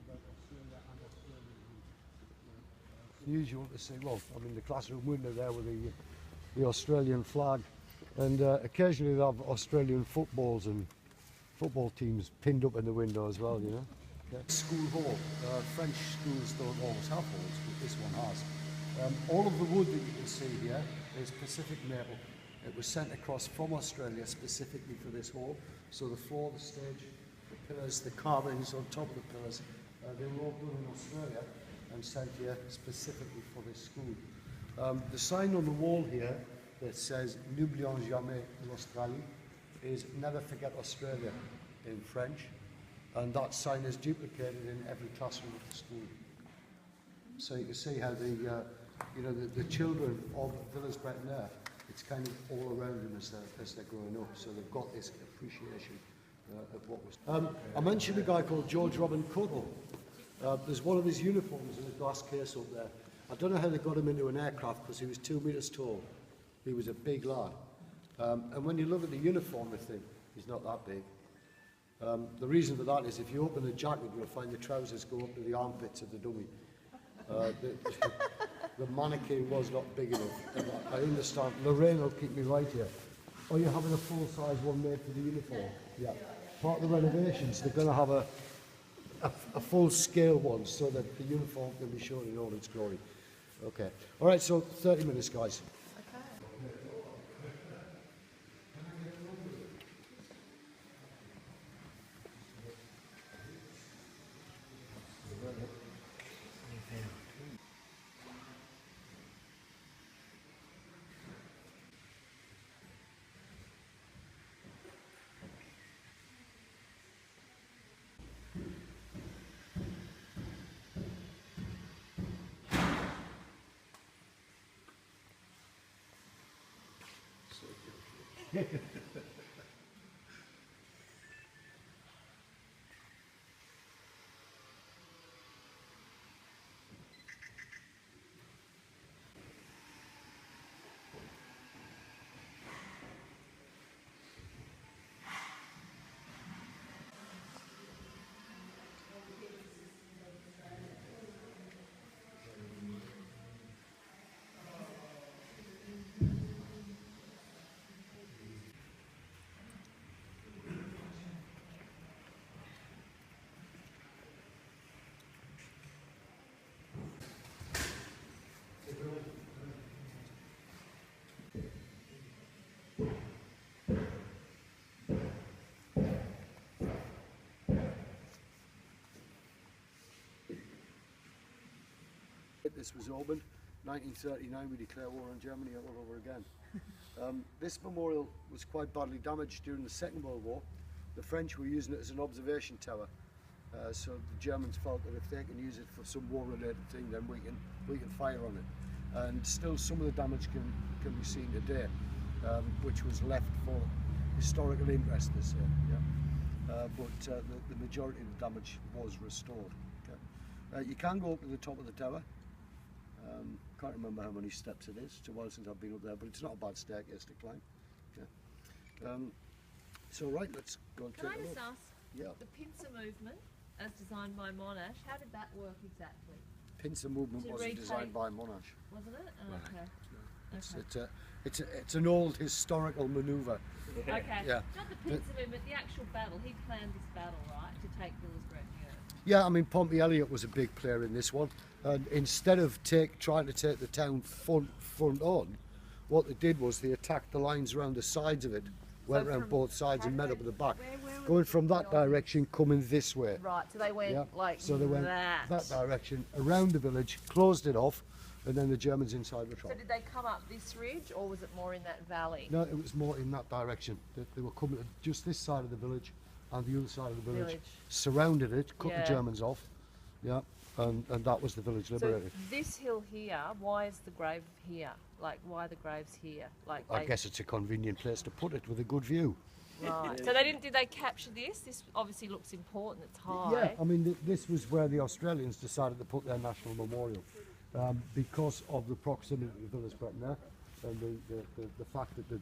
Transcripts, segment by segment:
about Australia and Australian roots. Unusual to see, well, I mean the classroom window there with the Australian flag, and occasionally they have Australian footballs and football teams pinned up in the window as well, you know. Yeah. School hall. French schools don't always have halls, but this one has. All of the wood that you can see here is Pacific maple. It was sent across from Australia specifically for this hall. So the floor, the stage, the pillars, the carvings on top of the pillars, they were all done in Australia and sent here specifically for this school. The sign on the wall here that says "N'oublions jamais l'Australie" is "Never forget Australia" in French, and that sign is duplicated in every classroom of the school. So you can see how the children of Villers-Bretonneux, it's kind of all around them as they're growing up. So they've got this appreciation of what was. I mentioned a guy called George Robin Cuttle. There's one of his uniforms in a glass case up there. I don't know how they got him into an aircraft because he was 2 meters tall. He was a big lad. And when you look at the uniform, you think he's not that big. The reason for that is if you open the jacket, you'll find the trousers go up to the armpits of the dummy. The mannequin was not big enough. I understand. Lorraine will keep me right here. Oh, you're having a full-size one made for the uniform? Yeah. Part of the renovations, they're going to have a full-scale one so that the uniform can be shown in all its glory. Okay. All right, so 30 minutes, guys. This was opened 1939. We declare war on Germany all over again. This memorial was quite badly damaged during the Second World War. The French were using it as an observation tower, so the Germans felt that if they can use it for some war-related thing, then we can fire on it. And still, some of the damage can be seen today, which was left for historical interest this year. Yeah. But the majority of the damage was restored. Okay. You can go up to the top of the tower. Can't remember how many steps it is. It's a while since I've been up there, but it's not a bad staircase to climb. Yeah. So right, let's go and take a look. Can I just ask, yeah. The pincer movement, as designed by Monash, how did that work exactly? Pincer movement wasn't designed by Monash. Wasn't it? Oh, right. Okay. It's an old historical manoeuvre. Okay. Yeah. Not the pincer movement, the actual battle. He planned this battle, right, to take Villers-Bretonneux. Yeah, I mean, Pompey Elliott was a big player in this one. And instead of trying to take the town front on, what they did was they attacked the lines around the sides of it, went around both sides and met up at the back. Going from that direction, coming this way. Right, so they went like so they went that direction, around the village, closed it off, and then the Germans inside were trapped. So did they come up this ridge, or was it more in that valley? No, it was more in that direction. They were coming to just this side of the village and the other side of the village. Surrounded it, cut the Germans off. Yeah. And that was the village liberated. So this hill here, why is the grave here? Like, why are the graves here? Like, I guess it's a convenient place to put it with a good view. Right. So did they capture this? This obviously looks important. It's high. Yeah. I mean, this was where the Australians decided to put their national memorial because of the proximity to Villers-Bretonneux and the fact that they'd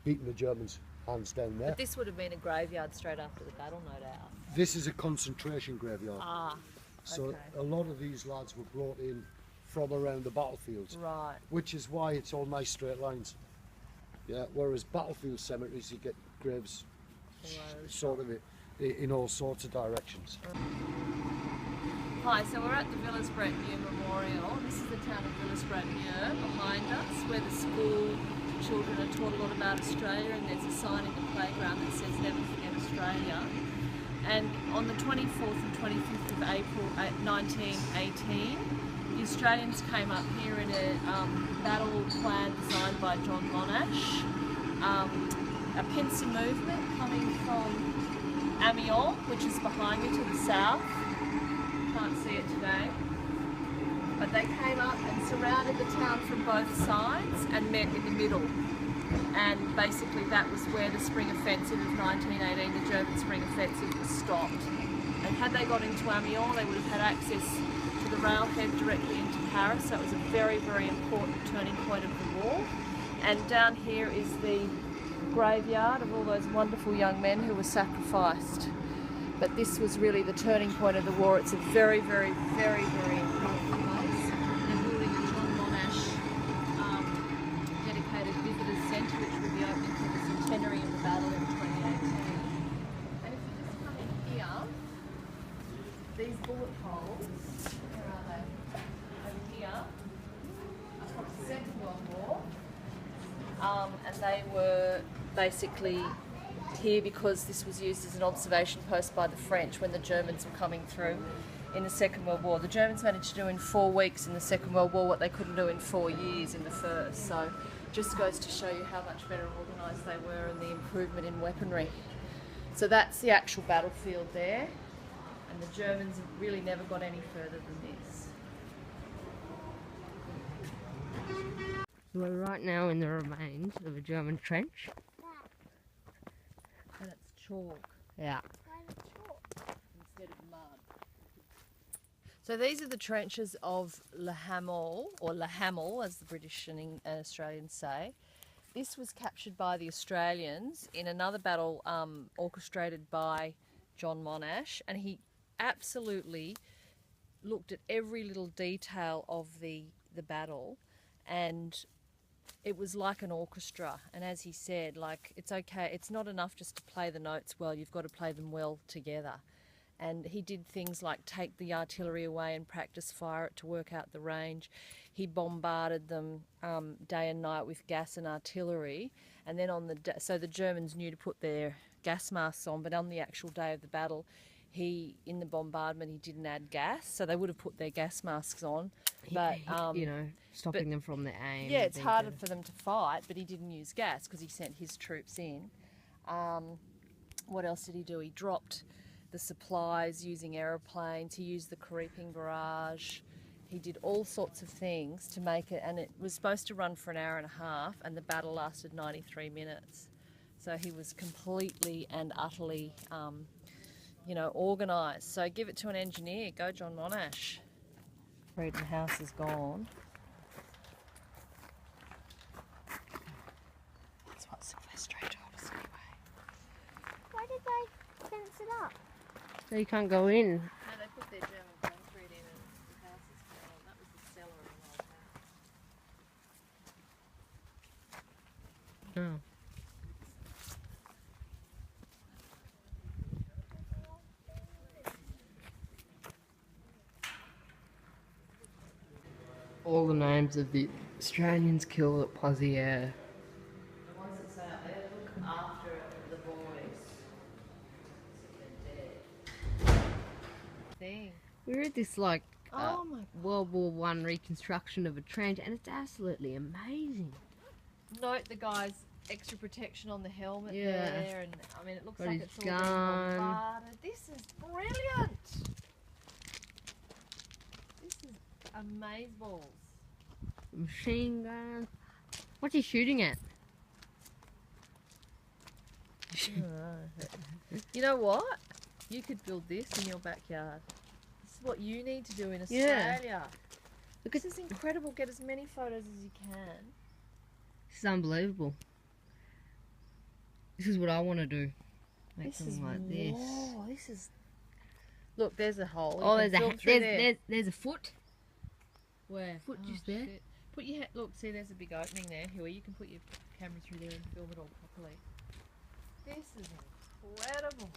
beaten the Germans hands down there. But this would have been a graveyard straight after the battle, no doubt. This is a concentration graveyard. Ah. So Okay. a lot of these lads were brought in from around the battlefields, Right. which is why it's all nice straight lines. Yeah, whereas battlefield cemeteries, you get graves sort of in all sorts of directions. Hi, so we're at the Villers-Brett-Muir Memorial. This is the town of Villers-Brett-Muir behind us, where the school children are taught a lot about Australia, and there's a sign in the playground that says "Never Forget Australia." And on the 24th and 25th of April 1918, the Australians came up here in a battle plan designed by John Monash, a pincer movement coming from Amiens, which is behind me to the south. Can't see it today. But they came up and surrounded the town from both sides and met in the middle. And basically that was where the Spring Offensive of 1918, the German Spring Offensive, was stopped. And had they got into Amiens, they would have had access to the railhead directly into Paris. So it was a very, very important turning point of the war. And down here is the graveyard of all those wonderful young men who were sacrificed. But this was really the turning point of the war. It's a very, very, very, very important place. They're building a John Monash dedicated visitors centre, which will be opening for the centenary of the battle in 2018. And if you just come in here, these bullet holes, where are they? Over here, are from the Second World War. And they were basically here because this was used as an observation post by the French when the Germans were coming through in the Second World War. The Germans managed to do in 4 weeks in the Second World War what they couldn't do in 4 years in the First. So just goes to show you how much better organised they were and the improvement in weaponry. So that's the actual battlefield there, and the Germans really never got any further than this. We're right now in the remains of a German trench. And it's chalk Yeah. instead of mud. So these are the trenches of Le Hamel, or Le Hamel as the British and Australians say. This was captured by the Australians in another battle orchestrated by John Monash, and he absolutely looked at every little detail of the battle, and it was like an orchestra. And as he said, like, it's okay, it's not enough just to play the notes well, you've got to play them well together. And he did things like take the artillery away and practice fire it to work out the range. He bombarded them day and night with gas and artillery, and then so the Germans knew to put their gas masks on, but on the actual day of the battle, in the bombardment, he didn't add gas, so they would have put their gas masks on. But stopping them from their aim. yeah, it's harder for them to fight, but he didn't use gas because he sent his troops in. What else did he do? He dropped the supplies using aeroplanes. He used the creeping barrage. He did all sorts of things to make it, and it was supposed to run for an hour and a half, and the battle lasted 93 minutes. So he was completely and utterly, organised. So give it to an engineer. Go John Monash. Freedom House is gone. That's what Sylvester told us anyway. Why did they fence it up? So you can't go in. No, they put their German concrete in and the house is gone. That was the cellar of an old house. Oh. All the names of the Australians killed at Pozieres. The ones that say out there, look after the boys. They're dead. Thing. We read this like Oh my God. World War I reconstruction of a trench, and it's absolutely amazing. Note the guy's extra protection on the helmet Yeah. there, and I mean it looks Got like his it's all been gun. bombarded. This is brilliant. This is amazeballs. Machine gun. What's he shooting at? You know what? You could build this in your backyard. This is what you need to do in Yeah. Australia. Look This is incredible. Get as many photos as you can. This is unbelievable. This is what I want to do. Make This is something like this. Whoa, this is Look, there's a hole. Oh, You there's can a film through there. there's a foot. Where? Foot Oh, just there. shit. Put your look. See, there's a big opening there. Huey, you can put your camera through there and film it all properly. This is incredible.